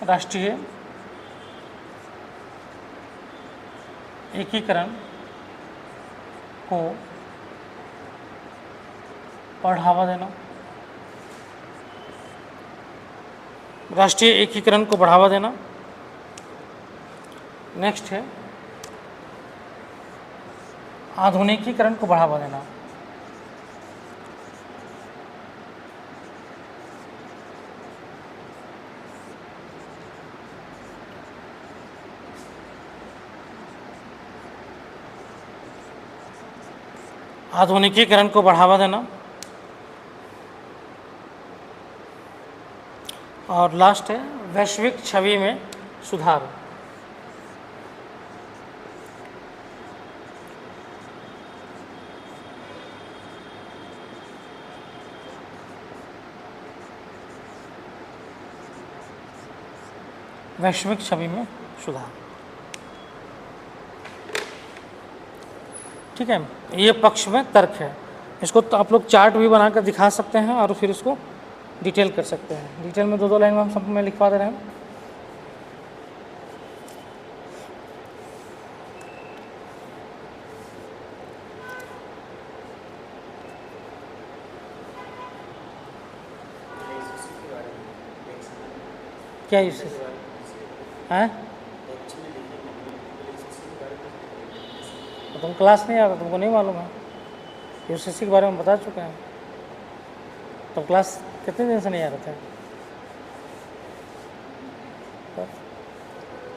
[SPEAKER 1] राष्ट्रीय एकीकरण को बढ़ावा देना। राष्ट्रीय एकीकरण को बढ़ावा देना। नेक्स्ट है आधुनिकीकरण को बढ़ावा देना। आधुनिकीकरण को बढ़ावा देना। और लास्ट है वैश्विक छवि में सुधार। वैश्विक छवि में सुधार। ठीक है, ये पक्ष में तर्क है। इसको तो आप लोग चार्ट भी बनाकर दिखा सकते हैं और फिर इसको डिटेल कर सकते हैं। डिटेल में 2-2 लाइन में हम सब में लिखवा दे रहे हैं। क्या इससे हैं? तो तुम क्लास नहीं आता, तुमको नहीं मालूम है? यूसीसी के बारे में बता चुके हैं। तो क्लास कितने दिन से नहीं आ रहे थे? तो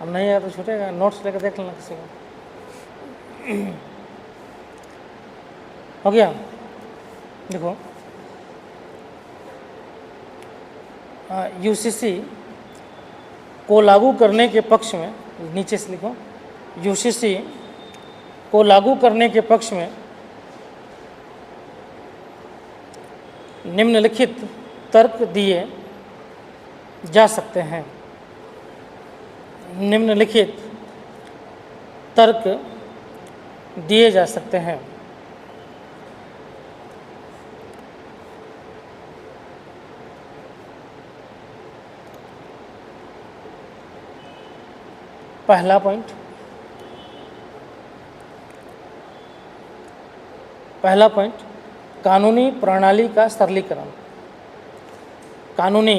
[SPEAKER 1] अब नहीं आया तो छूटेगा। नोट्स लेकर देख लेना किसी को। हो गया? देखो, यूसीसी को लागू करने के पक्ष में, नीचे से लिखो, यूसीसी को लागू करने के पक्ष में निम्नलिखित तर्क दिए जा सकते हैं। निम्नलिखित तर्क दिए जा सकते हैं। पहला पॉइंट, कानूनी प्रणाली का सरलीकरण। कानूनी